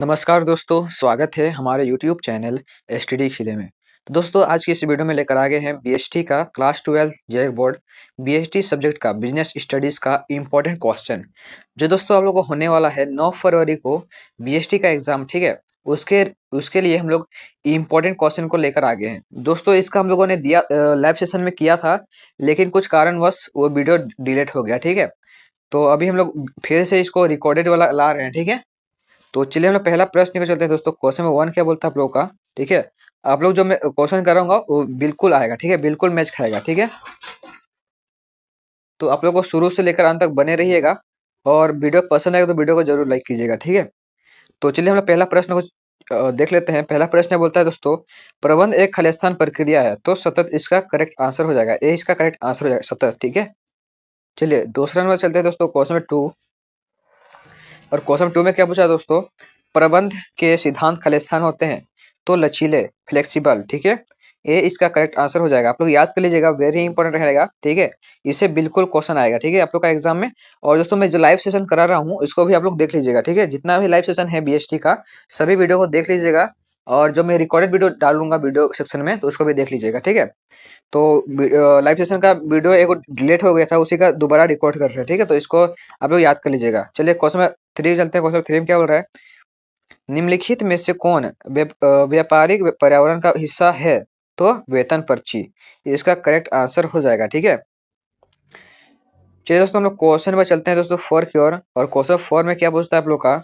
नमस्कार दोस्तों, स्वागत है हमारे यूट्यूब चैनल एसटीडी खिले में। तो दोस्तों आज की इस वीडियो में लेकर आ गए हैं बीएसटी का class 12 JEE board BST subject का बिजनेस स्टडीज का इम्पोर्टेंट क्वेश्चन जो दोस्तों आप लोगों को होने वाला है 9 फरवरी को बीएसटी का एग्जाम। ठीक है, उसके उसके लिए हम लोग इम्पोर्टेंट क्वेश्चन को लेकर आ गए हैं। दोस्तों इसका हम लोगों ने दिया लाइव सेशन में किया था, लेकिन कुछ कारणवश वो वीडियो डिलीट हो गया। ठीक है, तो अभी हम लोग फिर से इसको रिकॉर्डेड वाला ला रहे हैं। ठीक है, तो चलिए हम लोग पहला प्रश्न को चलते हैं दोस्तों। क्वेश्चन नंबर 1 क्या बोलता है आप लोगों का? ठीक है, आप लोग जो मैं क्वेश्चन कराऊंगा वो बिल्कुल आएगा। ठीक है, बिल्कुल मैच खाएगा। ठीक है, तो आप लोग को शुरू से लेकर अंत तक बने रहिएगा और वीडियो पसंद आएगा तो वीडियो को जरूर लाइक कीजिएगा। ठीक है, तो चलिए हम लोग पहला प्रश्न को देख लेते हैं। पहला प्रश्न बोलता है दोस्तों, प्रबंध एक खालिस्तान प्रक्रिया है तो सतत इसका करेक्ट आंसर हो जाएगा। ए इसका करेक्ट आंसर हो जाएगा सतत। ठीक है, चलिए दूसरा नंबर चलते हैं दोस्तों। क्वेश्चन नंबर 2 और क्वेश्चन 2 में क्या पूछा है दोस्तों? प्रबंध के सिद्धांत खालिस्तान होते हैं तो लचीले फ्लेक्सिबल। ठीक है, ये इसका करेक्ट आंसर हो जाएगा। आप लोग याद कर लीजिएगा, वेरी इंपॉर्टेंट रहेगा। ठीक है, इससे बिल्कुल क्वेश्चन आएगा। ठीक है, आप लोग का एग्जाम में। और दोस्तों मैं जो लाइव सेशन करा रहा हूँ इसको भी आप लोग देख लीजिएगा। ठीक है, जितना भी लाइव सेशन है बीएसटी का सभी वीडियो को देख लीजिएगा, और जो मैं रिकॉर्डेड वीडियो डालूंगा वीडियो सेक्शन में तो उसको भी देख लीजिएगा। ठीक है, तो लाइव सेशन का वीडियो एक डिलीट हो गया था, उसी का दोबारा रिकॉर्ड कर रहे हैं। ठीक है, तो इसको आप लोग याद कर लीजिएगा। चलिए क्वेश्चन 3 चलते हैं। क्वेश्चन 3 में क्या बोल रहा है? निम्नलिखित में से कौन व्यापारिक पर्यावरण का हिस्सा है? तो वेतन पर्ची इसका करेक्ट आंसर हो जाएगा। ठीक है, चलिए दोस्तों हम लोग क्वेश्चन में चलते हैं दोस्तों 4 की ओर। और क्वेश्चन 4 में क्या पूछता है आप लोग का?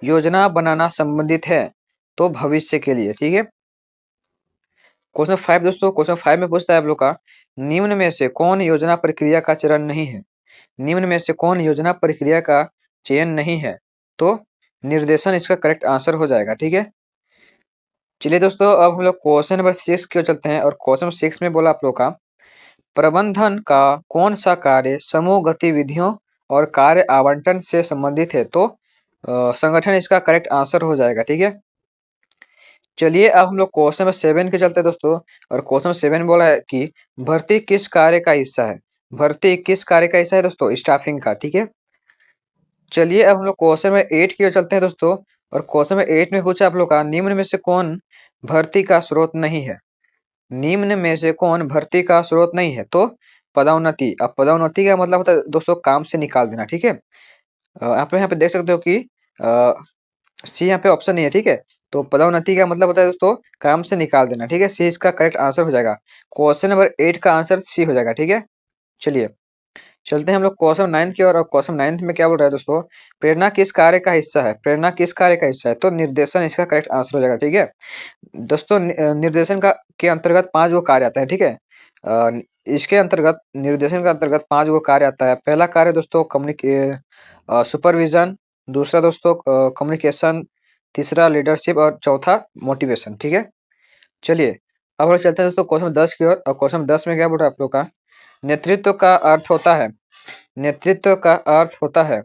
योजना बनाना संबंधित है तो भविष्य के लिए। ठीक है, क्वेश्चन 5 दोस्तों, क्वेश्चन 5 में पूछता है आप लोग का, निम्न में से कौन योजना प्रक्रिया का चरण नहीं है? निम्न में से कौन योजना प्रक्रिया का चयन नहीं है? तो निर्देशन इसका करेक्ट आंसर हो जाएगा। ठीक है, चलिए दोस्तों अब हम लोग क्वेश्चन नंबर 6 की ओर चलते हैं। और क्वेश्चन 6 में बोला आप लोग का, प्रबंधन का कौन सा कार्य समूह गतिविधियों और कार्य आवंटन से संबंधित है? तो संगठन इसका करेक्ट आंसर हो जाएगा। ठीक है, चलिए अब हम लोग क्वेश्चन नंबर 7 के चलते हैं दोस्तों। और क्वेश्चन 7 बोला है कि भर्ती किस कार्य का हिस्सा है? भर्ती किस कार्य का हिस्सा है दोस्तों? स्टाफिंग का। ठीक है, चलिए अब हम लोग क्वेश्चन में 8 की ओर चलते हैं दोस्तों। और क्वेश्चन में 8 में पूछा आप लोग का, निम्न में से कौन भर्ती का स्रोत नहीं है? निम्न में से कौन भर्ती का स्रोत नहीं है? तो पदोन्नति। अब पदोन्नति का मतलब होता है दोस्तों काम से निकाल देना। ठीक है, आप यहाँ पे देख सकते हो कि सी यहाँ पे ऑप्शन नहीं है। ठीक है, तो पदोन्नति का मतलब होता है दोस्तों काम से निकाल देना। ठीक है, सी इसका करेक्ट आंसर हो जाएगा। क्वेश्चन नंबर 8 का आंसर सी हो जाएगा। ठीक है, चलिए चलते हैं हम लोग क्वेश्चन 9 की ओर। और क्वेश्चन 9 में क्या बोल रहा है दोस्तों? प्रेरणा किस कार्य का हिस्सा है? प्रेरणा किस कार्य का हिस्सा है? तो निर्देशन इसका करेक्ट आंसर हो जाएगा। ठीक है, दोस्तों निर्देशन का के अंतर्गत 5 गो कार्य आता है। ठीक है, इसके अंतर्गत निर्देशन के अंतर्गत 5 गो कार्य आता है। पहला कार्य दोस्तों सुपरविजन, दूसरा दोस्तों कम्युनिकेशन, तीसरा लीडरशिप और चौथा मोटिवेशन। ठीक है, चलिए अब हम लोग चलते हैं दोस्तों क्वेश्चन 10 की ओर। और क्वेश्चन 10 में क्या बोल रहा है आप लोग का? नेतृत्व का अर्थ होता है, नेतृत्व का अर्थ होता है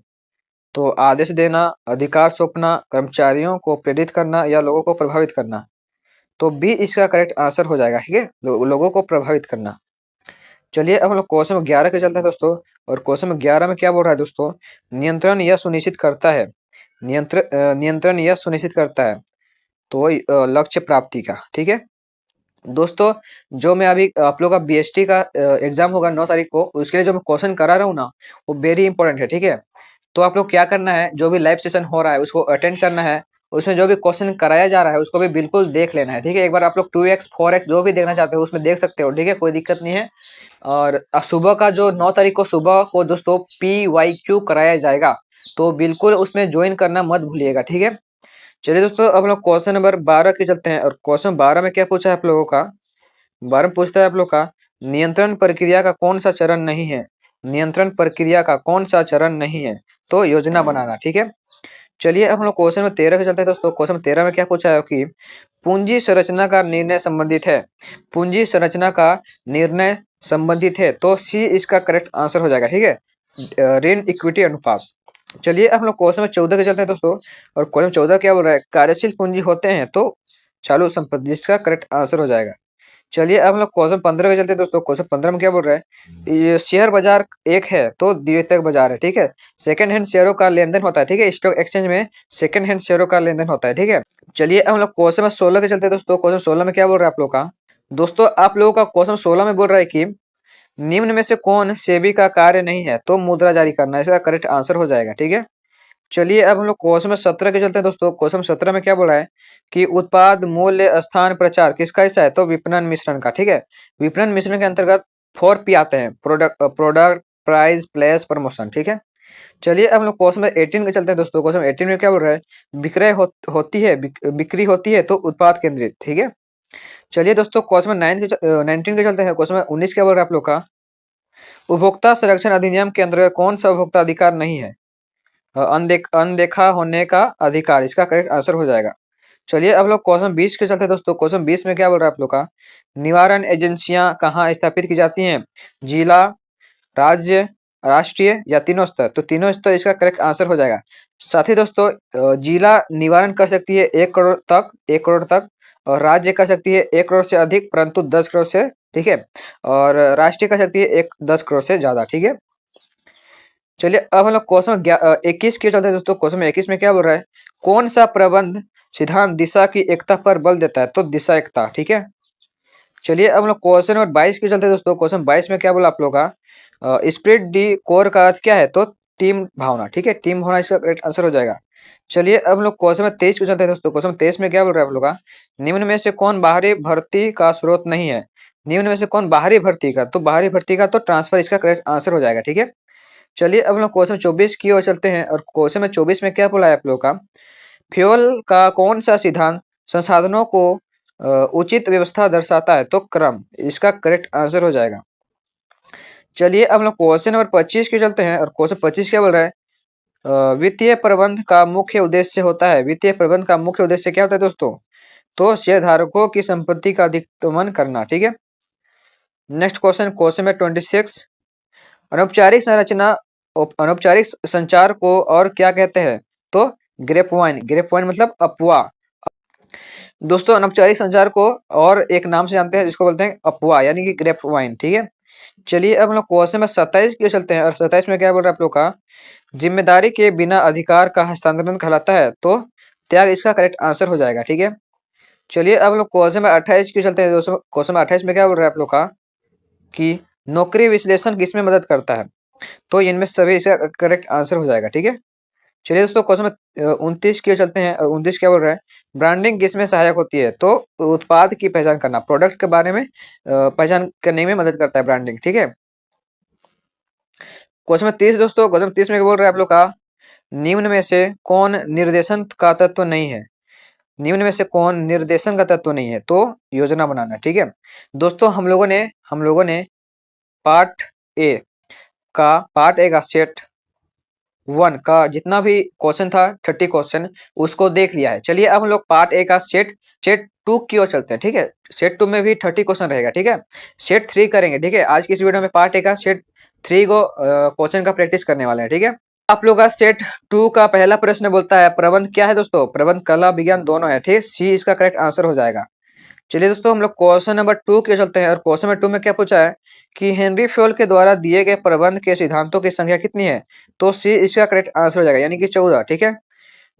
तो आदेश देना, अधिकार सौंपना, कर्मचारियों को प्रेरित करना या लोगों को प्रभावित करना। तो बी इसका करेक्ट आंसर हो जाएगा। ठीक है, लोगों को प्रभावित करना। चलिए अब हम लोग क्वेश्चन 11 के चलते हैं दोस्तों। और क्वेश्चन 11 में क्या बोल रहा है दोस्तों? नियंत्रण यह सुनिश्चित करता है, नियंत्रण यह सुनिश्चित करता है तो लक्ष्य प्राप्ति का। ठीक है दोस्तों, जो मैं अभी आप लोग का बीएसटी का एग्जाम होगा 9 तारीख को, उसके लिए जो मैं क्वेश्चन करा रहा हूँ ना वो वेरी इंपॉर्टेंट है। ठीक है, तो आप लोग क्या करना है, जो भी लाइव सेशन हो रहा है उसको अटेंड करना है, उसमें जो भी क्वेश्चन कराया जा रहा है उसको भी बिल्कुल देख लेना है। ठीक है, एक बार आप लोग 2x 4x जो भी देखना चाहते हो उसमें देख सकते हो। ठीक है, कोई दिक्कत नहीं है। और सुबह का जो 9 तारीख को सुबह को दोस्तों PYQ कराया जाएगा, तो बिल्कुल उसमें ज्वाइन करना मत भूलिएगा। ठीक है, चलिए दोस्तों अब हम लोग क्वेश्चन नंबर 12 के चलते हैं। और क्वेश्चन 12 में क्या पूछा है आप लोगों का? 12 में पूछता है आप लोग का, नियंत्रण प्रक्रिया का कौन सा चरण नहीं है? नियंत्रण प्रक्रिया का कौन सा चरण नहीं है? तो योजना बनाना। ठीक है, चलिए अब हम लोग क्वेश्चन में 13 के चलते हैं दोस्तों। क्वेश्चन 13 में क्या पूछा है कि पूंजी संरचना का निर्णय संबंधित है, पूंजी संरचना का निर्णय संबंधित है तो सी इसका करेक्ट आंसर हो जाएगा। ठीक है, ऋण इक्विटी अनुपात। चलिए अब हम लोग क्वेश्चन में 14 के चलते हैं दोस्तों। और क्वेश्चन 14 क्या बोल रहा है? कार्यशील पूंजी होते हैं तो चालू संपत्ति, जिसका करेक्ट आंसर हो जाएगा। चलिए अब हम लोग क्वेश्चन 15 पे चलते हैं दोस्तों। क्वेश्चन 15 में क्या बोल रहा है, ये शेयर बाजार एक है तो द्वितीयक बाजार है, ठीक है। सेकंड हैंड शेयरों का लेन देन होता है, ठीक है। स्टॉक एक्सचेंज में सेकंड हैंड शेयरों का लेन देन होता है, ठीक है। चलिए अब हम लोग क्वेश्चन 16 के चलते हैं दोस्तों। क्वेश्चन 16 में क्या बोल रहा है आप लोग का, दोस्तों आप लोगों का क्वेश्चन 16 में बोल रहा है कि निम्न में से कौन सेबी का कार्य नहीं है तो मुद्रा जारी करना, इसका करेक्ट आंसर हो जाएगा, ठीक है। चलिए अब हम लोग क्वेश्चन 17 के चलते हैं दोस्तों। क्वेश्चन 17 में क्या बोला है कि उत्पाद मूल्य स्थान प्रचार किसका हिस्सा है तो विपणन मिश्रण का, ठीक है। विपणन मिश्रण के अंतर्गत 4P आते हैं, product product price place promotion, ठीक है। चलिए अब हम लोग क्वेश्चन 18 के चलते हैं दोस्तों। क्वेश्चन 18 में क्या बोल रहा है, होती है बिक्री होती है तो उत्पाद केंद्रित, ठीक है। चलिए दोस्तों क्वेश्चन 19 के चलते हैं। क्वेश्चन 19 क्या बोल रहा है आप लोग का, उपभोक्ता संरक्षण अधिनियम के अंतर्गत कौन सा उपभोक्ता अधिकार नहीं है, अनदेखा होने का अधिकार, इसका करेक्ट आंसर हो जाएगा। चलिए अब लोग क्वेश्चन 20 के चलते हैं दोस्तों। क्वेश्चन 20 में क्या बोल रहा है आप लोग का, निवारण एजेंसियां कहाँ स्थापित की जाती हैं, जिला, राज्य, राष्ट्रीय या तीनों स्तर, तो तीनों स्तर इसका करेक्ट आंसर हो जाएगा। साथ ही दोस्तों जिला निवारण कर सकती है 1 करोड़ तक, 1 करोड़ तक, और राज्य कर सकती है 1 करोड़ से अधिक परंतु 10 करोड़ से, ठीक है। और राष्ट्रीय कर सकती है 10 करोड़ से ज्यादा, ठीक है। चलिए अब हम लोग क्वेश्चन 21 के चलते हैं दोस्तों। क्वेश्चन 21 में क्या बोल रहा है, कौन सा प्रबंध सिद्धांत दिशा की एकता पर बल देता है तो दिशा एकता, ठीक है। चलिए अब हम लोग क्वेश्चन नंबर 22 के चलते हैं दोस्तों। क्वेश्चन 22 में क्या बोला आप लोग का, स्प्रिट डी कोर का अर्थ क्या है तो टीम भावना, ठीक है। टीम भावना इसका करेक्ट आंसर हो जाएगा। चलिए अब हम लोग क्वेश्चन में 23 के चलते हैं दोस्तों। क्वेश्चन 23 में क्या बोल रहा है आप लोग का, निम्न में से कौन बाहरी भर्ती का स्रोत नहीं है, निम्न में से कौन बाहरी भर्ती का, तो बाहरी भर्ती का तो ट्रांसफर इसका करेक्ट आंसर हो जाएगा, ठीक है। चलिए अब हम लोग क्वेश्चन 24 की ओर चलते हैं और क्वेश्चन में 24 में क्या बोला है आप लोग का, फ्यूल का कौन सा सिद्धांत संसाधनों को उचित व्यवस्था दर्शाता है तो क्रम, इसका करेक्ट आंसर हो जाएगा। चलिए अब हम लोग क्वेश्चन नंबर 25 की चलते हैं और क्वेश्चन 25 क्या बोल रहा है, वित्तीय प्रबंध का मुख्य उद्देश्य होता है, वित्तीय प्रबंध का मुख्य उद्देश्य क्या होता है दोस्तों, तो शेयरधारकों की संपत्ति का अधिगमन करना, ठीक है। नेक्स्ट क्वेश्चन, क्वेश्चन में 26, अनौपचारिक संरचना अनौपचारिक संचार को और क्या कहते हैं तो ग्रेप वाइन, ग्रेप वाइन मतलब अफवाह। दोस्तों अनौपचारिक संचार को और एक नाम से जानते हैं जिसको बोलते हैं अफवाह यानी कि ग्रेप वाइन, ठीक है। चलिए अब हम लोग क्वेश्चन में 27 की ओर चलते हैं और 27 में क्या बोल रहा है आप लोग का, जिम्मेदारी के बिना अधिकार का हस्तांतरण कहलाता है तो त्याग, इसका करेक्ट आंसर हो जाएगा, ठीक है। चलिए अब हम लोग क्वेश्चन में 28 की चलते हैं दोस्तों। क्वेश्चन में 28 में क्या बोल रहा है आप लोग का कि नौकरी विश्लेषण किसमें मदद करता है, तो इनमें सभी इसका करेक्ट आंसर हो जाएगा, ठीक है। चलिए दोस्तों क्वेश्चन में 29 की ओर चलते हैं। 29 क्या बोल रहा है, ब्रांडिंग किसमें सहायक होती है तो उत्पाद की पहचान करना, प्रोडक्ट के बारे में पहचान करने में मदद करता है ब्रांडिंग, ठीक है। क्वेश्चन में 30 दोस्तों, क्वेश्चन 30 में क्या बोल रहा है आप लोग का, निम्न में से कौन निर्देशन का तत्व नहीं है, निम्न में से कौन निर्देशन का तत्व नहीं है तो योजना बनाना, ठीक है। दोस्तों हम लोगों ने पार्ट ए का सेट 1 का जितना भी क्वेश्चन था 30 क्वेश्चन उसको देख लिया है। चलिए अब हम लोग पार्ट ए का सेट 2 की ओर चलते हैं, ठीक है। सेट 2 में भी 30 क्वेश्चन रहेगा, ठीक है। सेट 3 करेंगे, ठीक है। आज की इस वीडियो में पार्ट ए का सेट 3 को क्वेश्चन का प्रैक्टिस करने वाले हैं, ठीक है। आप लोग का सेट 2 का पहला प्रश्न बोलता है प्रबंध क्या है दोस्तों, प्रबंध कला विज्ञान दोनों है, ठीक। सी इसका करेक्ट आंसर हो जाएगा। चलिए दोस्तों हम लोग क्वेश्चन नंबर 2 के चलते हैं और क्वेश्चन नंबर 2 में क्या पूछा है कि हेनरी फ्योल के द्वारा दिए गए प्रबंध के सिद्धांतों की संख्या कितनी है तो सी इसका करेक्ट आंसर हो जाएगा यानी कि 14, ठीक है।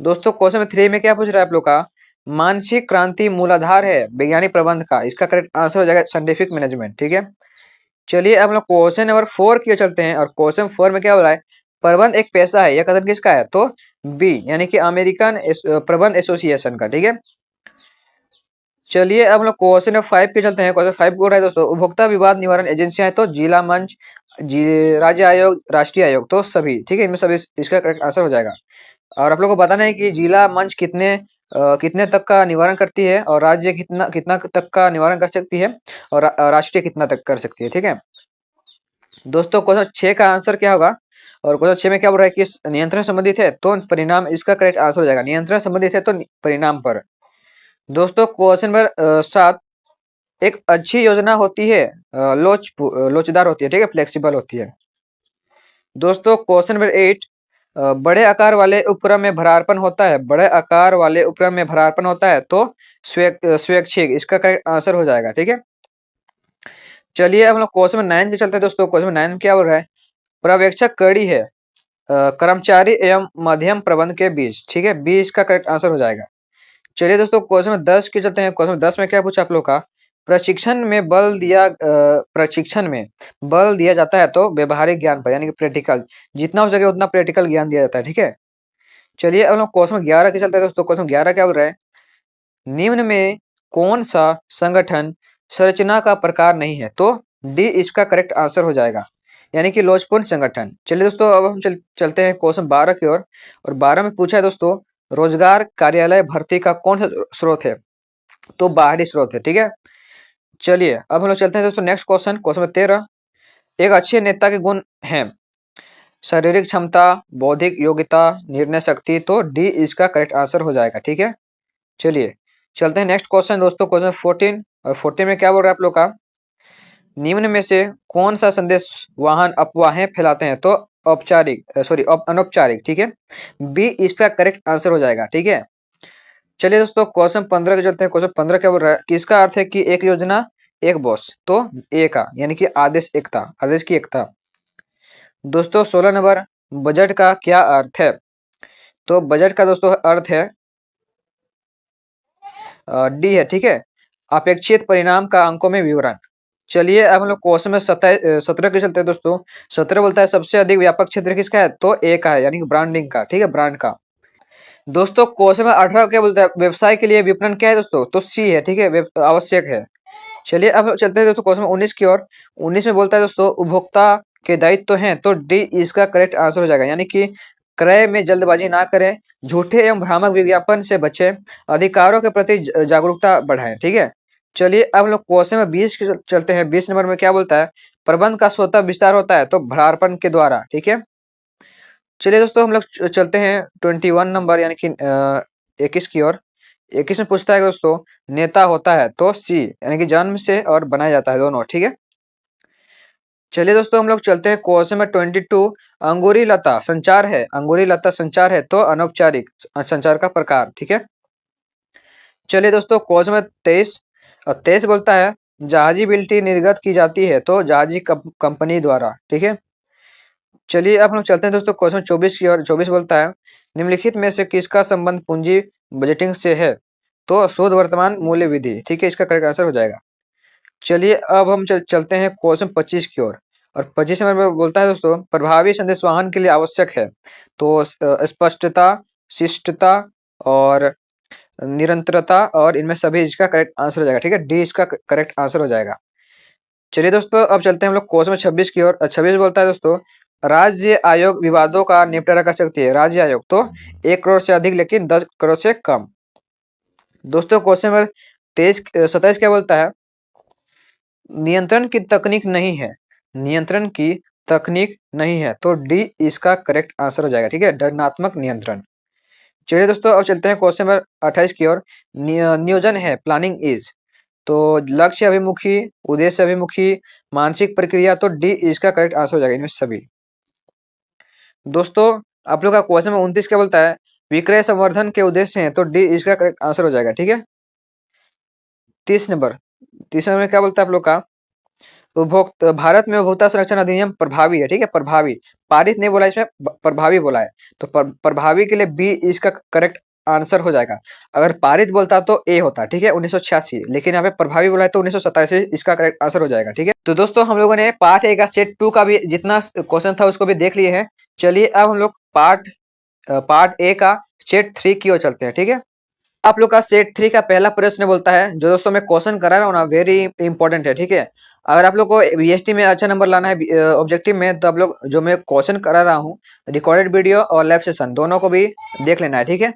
दोस्तों क्वेश्चन नंबर 3 में क्या पूछ रहा है आप लोग का, मानसिक क्रांति मूलाधार है वैज्ञानिक प्रबंध का, इसका करेक्ट आंसर हो जाएगा साइंटिफिक मैनेजमेंट, ठीक है। चलिए अब हम लोग क्वेश्चन नंबर 4 की ओर चलते हैं और क्वेश्चन 4 में क्या हो रहा है, प्रबंध एक पैसा है, यह कथन किसका है तो बी यानी कि अमेरिकन प्रबंध एसोसिएशन का, ठीक है। चलिए अब हम लोग क्वेश्चन नंबर 5 पे चलते हैं। क्वेश्चन 5 बोल रहा है दोस्तों, उपभोक्ता विवाद निवारण एजेंसियां है तो जिला मंच, राज्य आयोग, राष्ट्रीय आयोग, तो सभी, ठीक है। इनमें सभी इसका करेक्ट आंसर हो जाएगा। और आप लोग को बताना है कि जिला मंच कितने तक का निवारण करती है और राज्य कितना कितना तक का निवारण कर सकती है और राष्ट्रीय कितना तक कर सकती है, ठीक है। दोस्तों क्वेश्चन 6 का आंसर क्या होगा, और क्वेश्चन 6 में क्या बोल रहा है कि नियंत्रण संबंधित है तो परिणाम, इसका करेक्ट आंसर हो जाएगा, नियंत्रण संबंधित है तो परिणाम पर। दोस्तों क्वेश्चन नंबर 7, एक अच्छी योजना होती है लोचदार होती है, ठीक है, फ्लेक्सिबल होती है। दोस्तों क्वेश्चन नंबर 8, बड़े आकार वाले उपक्रम में भरारपण होता है, बड़े आकार वाले उपक्रम में भरारपण होता है तो स्वैच्छिक, इसका करेक्ट आंसर हो जाएगा, ठीक है। चलिए अब हम लोग क्वेश्चन नंबर 9 के चलते हैं दोस्तों। क्वेश्चन नंबर 9 में क्या बोल रहा है? पर्यवेक्षक कड़ी है कर्मचारी एवं मध्यम प्रबंध के बीच, ठीक है, बीच का करेक्ट आंसर हो जाएगा। चलिए दोस्तों क्वेश्चन नंबर 10 के चलते हैं। क्वेश्चन नंबर 10 में क्या पूछा आप लोग का? प्रशिक्षण में बल दिया जाता है तो व्यवहारिक ज्ञान पर, यानी कि प्रैक्टिकल, जितना हो सके उतना प्रैक्टिकल ज्ञान दिया जाता है, ठीक है। चलिए अब हम क्वेश्चन 11 के चलते हैं दोस्तों। क्वेश्चन 11 क्या बोल रहा है? निम्न में कौन सा संगठन संरचना का प्रकार नहीं है? तो डी इसका करेक्ट आंसर हो जाएगा, यानी कि लोचपूर्ण संगठन। चलिए दोस्तों अब हम चलते हैं क्वेश्चन 12 की ओर। और 12 में पूछा है दोस्तों, रोजगार कार्यालय भर्ती का कौन सा स्रोत है? तो बाहरी स्रोत है, ठीक है। चलिए अब हम लोग चलते हैं दोस्तों नेक्स्ट क्वेश्चन। क्वेश्चन नंबर 13, एक अच्छे नेता के गुण हैं शारीरिक क्षमता, बौद्धिक योग्यता, निर्णय शक्ति। तो डी इसका करेक्ट आंसर हो जाएगा, ठीक है। चलिए चलते हैं नेक्स्ट क्वेश्चन दोस्तों। क्वेश्चन 14, और 14 में क्या बोल रहा है आप लोग का? निम्न में से कौन सा संदेश वाहन अफवाहें फैलाते हैं? तो अनौपचारिक, ठीक है। बी इसका करेक्ट आंसर हो जाएगा, ठीक है। चलिए दोस्तों क्वेश्चन 15 के चलते हैं। क्वेश्चन 15 क्या बोल रहा है? किसका अर्थ है कि एक योजना एक बॉस? तो ए का, यानी कि आदेश की एकता। दोस्तों 16 नंबर, बजट का क्या अर्थ है? तो बजट का दोस्तों अर्थ है डी है, ठीक है, अपेक्षित परिणाम का अंकों में विवरण। चलिए अब हम लोग क्वेश्चन में 17 के चलते हैं दोस्तों। 17 बोलता है सबसे अधिक व्यापक क्षेत्र किसका है? तो ए का है, यानी कि ब्रांडिंग का, ठीक है, ब्रांड का। दोस्तों क्वेश्चन में 18 क्या बोलता है? व्यवसाय के लिए विपणन क्या है दोस्तों? तो सी है, ठीक है, आवश्यक है। चलिए अब चलते हैं दोस्तों क्वेश्चन 19 की ओर। 19 में बोलता है दोस्तों, उपभोक्ता के दायित्व तो हैं, तो डी इसका करेक्ट आंसर हो जाएगा, यानी कि क्रय में जल्दबाजी ना करें, झूठे एवं भ्रामक विज्ञापन से बचें, अधिकारों के प्रति जागरूकता बढ़ाएं, ठीक है। चलिए अब हम लोग क्वेश्चन में 20 के चलते हैं। 20 नंबर में क्या बोलता है? प्रबंध का स्वतः विस्तार होता है तो भ्रारपण के द्वारा, ठीक है। चलिए दोस्तों हम लोग चलते हैं 21 नंबर, यानी कि 21 की ओर। 21 में पूछता है दोस्तों, नेता होता है तो सी, यानी कि जन्म से और बनाया जाता है, दोनों, ठीक है। चलिए दोस्तों हम लोग चलते हैं क्वेश्चन में 22, अंगूरी लता संचार है तो अनौपचारिक संचार का प्रकार, ठीक है। चलिए दोस्तों क्वेश्चन में 23, और 23 बोलता है, जहाजी बिल्टी निर्गत की जाती है तो जहाजी कंपनी द्वारा, ठीक है। चलिए अब हम लोग चलते हैं दोस्तों क्वेश्चन 24 की ओर। 24 बोलता है, निम्नलिखित में से किसका संबंध पूंजी बजटिंग से है? तो शुद्ध वर्तमान मूल्य विधि, ठीक है, इसका करेक्ट आंसर हो जाएगा। चलिए अब हम चलते हैं क्वेश्चन 25 की ओर। और 25 नंबर में बोलता है दोस्तों, प्रभावी संदेशवाहन के लिए आवश्यक है तो स्पष्टता, शिष्टता और निरंतरता, और इनमें सभी इसका करेक्ट आंसर हो जाएगा, ठीक है, डी इसका करेक्ट आंसर हो जाएगा। चलिए दोस्तों अब चलते हैं हम लोग क्वेश्चन में 26 की ओर। 26 बोलता है दोस्तों, राज्य आयोग विवादों का निपटारा कर सकती है। राज्य आयोग तो 1 करोड़ से अधिक लेकिन 10 करोड़ से कम। दोस्तों क्वेश्चन नंबर 27 क्या बोलता है? नियंत्रण की तकनीक नहीं है, नियंत्रण की तकनीक नहीं है तो डी इसका करेक्ट आंसर हो जाएगा, ठीक है, दंडात्मक नियंत्रण। चलिए दोस्तों अब चलते हैं क्वेश्चन नंबर 28 की ओर। नियोजन है, प्लानिंग इज, तो लक्ष्य अभिमुखी, उद्देश्य अभिमुखी, मानसिक प्रक्रिया। तो डी इसका करेक्ट आंसर हो जाएगा इनमें सभी। दोस्तों आप लोग का क्वेश्चन में 29 क्या बोलता है? विक्रय संवर्धन के उद्देश्य हैं तो डी इसका करेक्ट आंसर हो जाएगा, ठीक है। 30 नंबर में क्या बोलता है आप लोग का? उपभोक्ता भारत में उपभोक्ता संरक्षण अधिनियम प्रभावी है, ठीक है, प्रभावी, पारित नहीं बोला इसमें, प्रभावी बोला है। तो प्रभावी के लिए बी इसका करेक्ट आंसर हो जाएगा। अगर पारित बोलता तो ए होता, ठीक है, 1986, लेकिन यहाँ पे प्रभावी बोला है तो 1987 इसका करेक्ट आंसर हो जाएगा, ठीक है। तो दोस्तों हम लोगों ने पार्ट ए का सेट 2 का भी जितना क्वेश्चन था उसको भी देख लिए हैं। चलिए अब हम लोग पार्ट ए का सेट 3 की ओर चलते हैं, ठीक है। आप लोग का सेट 3 का पहला प्रश्न बोलता है, जो दोस्तों मैं क्वेश्चन करा रहा हूँ ना, वेरी इंपॉर्टेंट है, ठीक है। अगर आप लोग को बीएसटी में अच्छा नंबर लाना है ऑब्जेक्टिव में, तो आप लोग जो मैं क्वेश्चन करा रहा हूँ, रिकॉर्डेड वीडियो और लाइव सेशन दोनों को भी देख लेना है, ठीक है।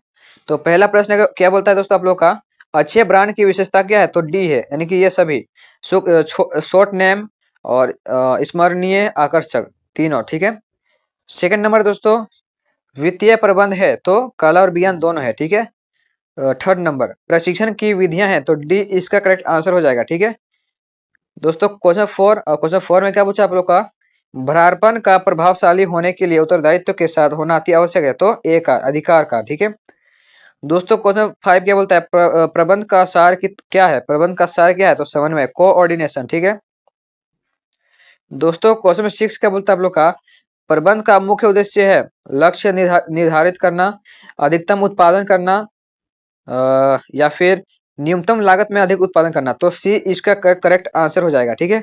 तो पहला प्रश्न क्या बोलता है दोस्तों आप लोग का? अच्छे ब्रांड की विशेषता क्या है? तो डी है, यानी कि ये सभी शॉर्ट नेम और स्मरणीय, आकर्षक, तीनों, ठीक है। सेकंड नंबर दोस्तों, वित्तीय प्रबंध है तो कला और विज्ञान दोनों है, ठीक है। थर्ड नंबर, प्रशिक्षण की विधियां हैं तो डी इसका करेक्ट आंसर हो जाएगा, ठीक है। दोस्तों क्वेश्चन 4 में क्या पूछा आप लोग का? भ्रारपण का प्रभावशाली होने के लिए उत्तरदायित्व के साथ होना अति आवश्यक है तो ए का, अधिकार का, ठीक है। दोस्तों क्वेश्चन 5 क्या बोलता है? प्रबंध का सार क्या है? प्रबंध का सार क्या है? तो समन्वय, कोऑर्डिनेशन, ठीक है। दोस्तों क्वेश्चन नंबर 6 क्या बोलता है आप लोग का, प्रबंध का मुख्य उद्देश्य है लक्ष्य निर्धारित करना, अधिकतम उत्पादन करना, या फिर न्यूनतम लागत में अधिक उत्पादन करना। तो सी इसका करेक्ट आंसर हो जाएगा। ठीक है,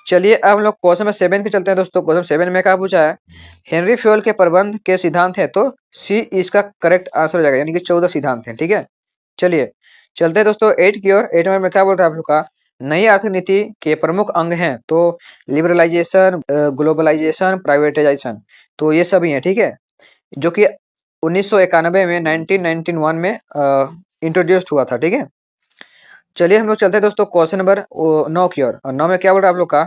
चलिए अब हम लोग क्वेश्चन नंबर 7 पे चलते हैं दोस्तों। क्वेश्चन 7 में क्या पूछा है, हेनरी फ्यूल के प्रबंध के सिद्धांत है, तो सी इसका करेक्ट आंसर हो जाएगा, यानी कि 14 सिद्धांत हैं। ठीक है, चलिए चलते हैं दोस्तों 8 की ओर। 8 में क्या बोल रहा है आप लोग का, नई आर्थिक नीति के प्रमुख अंग हैं, तो लिबरलाइजेशन, ग्लोबलाइजेशन, प्राइवेटाइजेशन, तो ये सभी हैं। ठीक है, जो कि 1991 में 1991 में इंट्रोड्यूस्ड हुआ था। ठीक है, चलिए हम लोग चलते हैं दोस्तों क्वेश्चन नंबर 9 की ओर। और 9 में क्या बोल रहा है आप लोग का,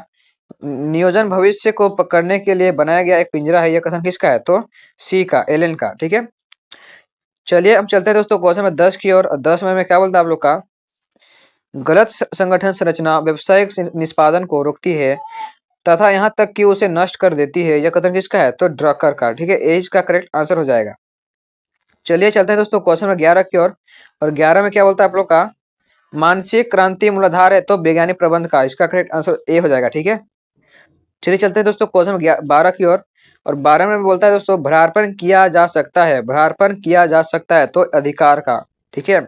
नियोजन भविष्य को पकड़ने के लिए बनाया गया एक पिंजरा है, यह कथन किसका है, तो सी का, एलन का। ठीक है, चलिए हम चलते हैं दोस्तों क्वेश्चन नंबर 10 की ओर। 10 में क्या बोलता है आप लोग का, गलत संगठन संरचना व्यवसायिक निष्पादन को रोकती है तथा यहाँ तक कि उसे नष्ट कर देती है, यह कथन किसका है, तो ड्रकर का। ठीक है, ए इसका करेक्ट आंसर हो जाएगा। चलिए चलते हैं दोस्तों क्वेश्चन नंबर 11 की ओर। और 11 में क्या बोलता है आप लोग का, मानसिक क्रांति मूलाधार है, तो वैज्ञानिक प्रबंध का, इसका करेक्ट आंसर ए हो जाएगा। ठीक है, चलिए चलते हैं दोस्तों क्वेश्चन 12 की ओर। और 12 में बोलता है दोस्तों, भ्रार्पण किया जा सकता है, भ्रार्पण किया जा सकता है, तो अधिकार का। ठीक है,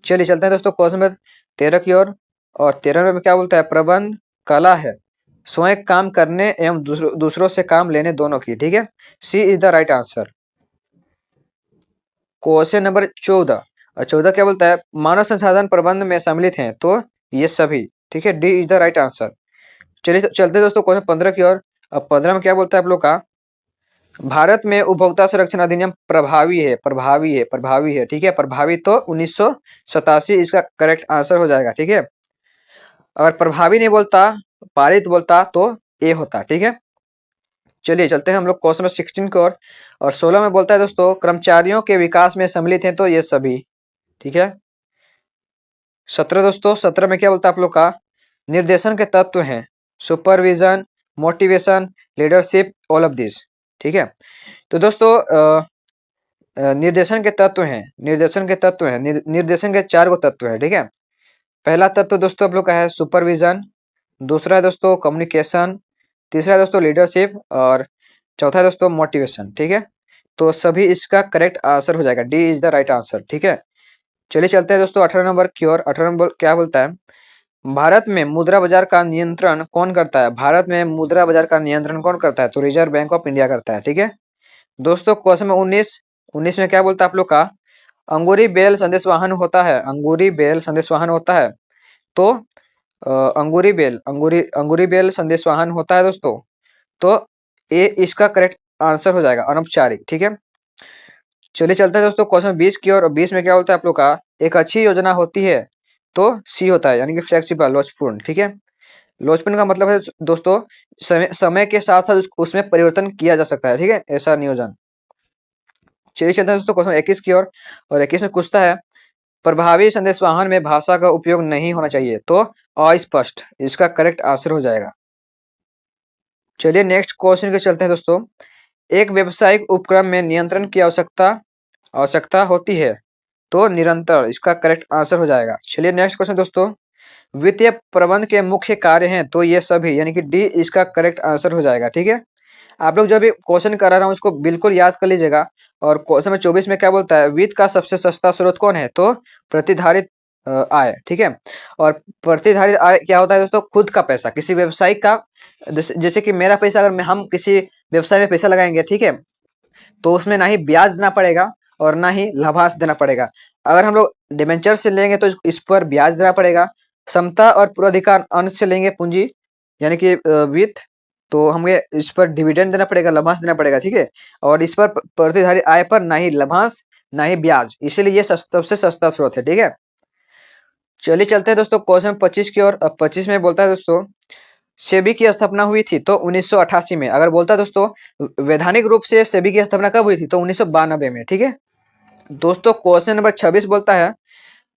चलिए चलते हैं दोस्तों क्वेश्चन नंबर 13 की ओर। और 13 में क्या बोलता है, प्रबंध कला है स्वयं काम करने एवं दूसरों से काम लेने दोनों की। ठीक है, C is the right answer. Question number 14। और 14 क्या बोलता है, मानव संसाधन प्रबंध में सम्मिलित हैं, तो ये सभी। ठीक है, D is the right answer. चलिए चलते हैं दोस्तों क्वेश्चन 15 की ओर। अब 15 में क्या बोलता है आप लोग का, भारत में उपभोक्ता संरक्षण अधिनियम प्रभावी है, प्रभावी है, प्रभावी है। ठीक है, प्रभावी तो 1987 इसका करेक्ट आंसर हो जाएगा। ठीक है, अगर प्रभावी नहीं बोलता, पारित बोलता, तो ए होता। ठीक है, चलिए चलते हैं हम लोग क्वेश्चन नंबर 16 की ओर। और 16 में बोलता है दोस्तों, कर्मचारियों के विकास में सम्मिलित हैं, तो ये सभी। ठीक है, 17 दोस्तों, 17 में क्या बोलता है आप लोग का, निर्देशन के तत्व हैं supervision, motivation, leadership, all of this. ठीक है, तो दोस्तों निर्देशन के तत्व हैं, निर्देशन के तत्व हैं, निर्देशन के 4 गो तत्व हैं। ठीक है, पहला तत्व दोस्तों आप लोग का है सुपरविजन, दूसरा है दोस्तों कम्युनिकेशन, तीसरा है दोस्तों लीडरशिप, और चौथा है दोस्तों मोटिवेशन। ठीक है, तो सभी इसका करेक्ट आंसर हो जाएगा, D is the right answer. ठीक है, चलिए चलते हैं दोस्तों 18 नंबर की ओर। 18 नंबर क्या बोलता है, भारत में मुद्रा बाजार का नियंत्रण कौन करता है, भारत में मुद्रा बाजार का नियंत्रण कौन करता है, तो रिजर्व बैंक ऑफ इंडिया करता है। ठीक है, दोस्तों क्वेश्चन में 19 में क्या बोलता है आप लोग का, अंगूरी बेल संदेश वाहन होता है, अंगूरी बेल संदेश वाहन होता है, तो अंगूरी बेल संदेश वाहन होता है दोस्तों, तो ए इसका करेक्ट आंसर हो जाएगा, अनौपचारिक। ठीक है, चलिए चलते हैं दोस्तों क्वेश्चन 20 की ओर। 20 में क्या बोलता है आप लोग का, एक अच्छी योजना होती है, तो सी होता है, यानी कि फ्लेक्सिबल, लोचपूर्ण। ठीक है, लोचपूर्ण का मतलब है दोस्तों, समय के साथ साथ उसमें परिवर्तन किया जा सकता है। ठीक है, ऐसा नियोजन। चलिए चलते हैं दोस्तों क्वेश्चन 21 की ओर। और 21 में पूछता है, प्रभावी संदेशवाहन में भाषा का उपयोग नहीं होना चाहिए, तो अस्पष्ट, इसका करेक्ट आंसर हो जाएगा। चलिए नेक्स्ट क्वेश्चन के चलते हैं दोस्तों, एक व्यावसायिक उपक्रम में नियंत्रण की आवश्यकता आवश्यकता होती है, तो निरंतर, इसका करेक्ट आंसर हो जाएगा। चलिए नेक्स्ट क्वेश्चन दोस्तों, वित्तीय प्रबंध के मुख्य कार्य हैं, तो ये सभी, यानी कि डी इसका करेक्ट आंसर हो जाएगा। ठीक है, आप लोग जो भी क्वेश्चन करा रहा हूँ उसको बिल्कुल याद कर लीजिएगा। और क्वेश्चन में 24 में क्या बोलता है, वित्त का सबसे सस्ता स्रोत कौन है, तो प्रतिधारित आय। ठीक है, और प्रतिधारित आय क्या होता है दोस्तों, खुद का पैसा, किसी व्यवसायिक का, जैसे कि मेरा पैसा, अगर हम किसी व्यवसाय में पैसा लगाएंगे, ठीक है, तो उसमें ना ही ब्याज देना पड़ेगा और ना ही लाभांश देना पड़ेगा। अगर हम लोग डिबेंचर से लेंगे तो इस पर ब्याज देना पड़ेगा। समता और पूर्वाधिकार अंश से लेंगे पूंजी, यानी कि वित्त, तो हमें इस पर डिविडेंड देना पड़ेगा, लाभांश देना पड़ेगा। ठीक है, और इस पर प्रतिधारित आय पर ना ही लाभांश ना ही ब्याज, इसीलिए ये सबसे सस्ता स्रोत है। ठीक है, चलिए चलते हैं दोस्तों क्वेश्चन 25 की ओर। 25 में बोलता है दोस्तों, सेबी की स्थापना हुई थी, तो 1988 में। अगर बोलता है दोस्तों वैधानिक रूप से सेबी की स्थापना कब हुई थी, तो 1992 में। ठीक है, दोस्तों क्वेश्चन नंबर 26 बोलता है,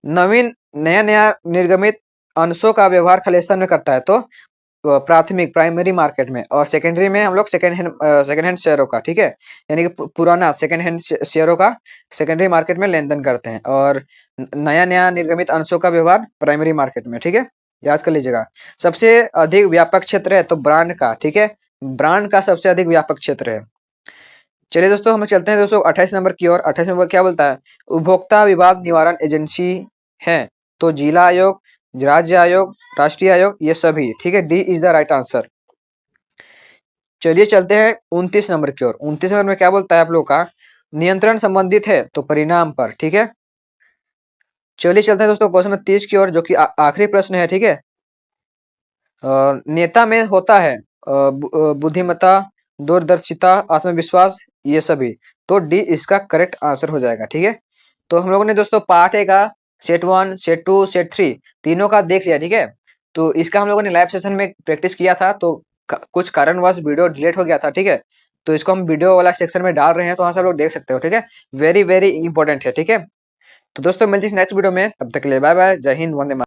नवीन नया नया निर्गमित अंशों का व्यवहार खालिस्तान में करता है, तो प्राथमिक, प्राइमरी मार्केट में, और सेकेंडरी में हम लोग सेकेंड हैंड शेयरों का। ठीक है, यानी कि पुराना सेकेंड हैंड शेयरों का सेकेंडरी मार्केट में लेन देन करते हैं, और नया नया निर्गमित अंशों का व्यवहार प्राइमरी मार्केट में। ठीक है, याद कर लीजिएगा। सबसे अधिक व्यापक क्षेत्र है तो ब्रांड का, ठीक है, ब्रांड का सबसे अधिक व्यापक क्षेत्र है। चलिए दोस्तों हम चलते हैं दोस्तों 28 नंबर की ओर। 28 नंबर क्या बोलता है, उपभोक्ता विवाद निवारण एजेंसी है तो जिला आयोग, राज्य आयोग, राष्ट्रीय आयोग, ये सभी, ठीक है, D is the right answer. चलिए चलते हैं 29 नंबर की ओर। 29 नंबर में क्या बोलता है आप लोगों का, नियंत्रण संबंधित है तो परिणाम पर, ठीक है। चलिए चलते हैं दोस्तों क्वेश्चन नंबर 30 की ओर, जो कि आखिरी प्रश्न है, ठीक है। नेता में होता है बुद्धिमत्ता, दूरदर्शिता, आत्मविश्वास, ये सभी, तो डी इसका करेक्ट आंसर हो जाएगा, ठीक है। तो हम लोगों ने दोस्तों पार्ट ए का सेट 1, सेट 2, सेट 3 तीनों का देख लिया, ठीक है। तो इसका हम लोगों ने लाइव सेशन में प्रैक्टिस किया था, तो कुछ कारणवश वीडियो डिलीट हो गया था, ठीक है। तो इसको हम वीडियो वाला सेक्शन में डाल रहे हैं, तो वहां से आप लोग देख सकते हो, ठीक है। वेरी वेरी इंपॉर्टेंट है, ठीक है। तो दोस्तों मिलते हैं नेक्स्ट वीडियो में, तब तक के लिए बाय बाय, जय हिंद, वंदे मातरम।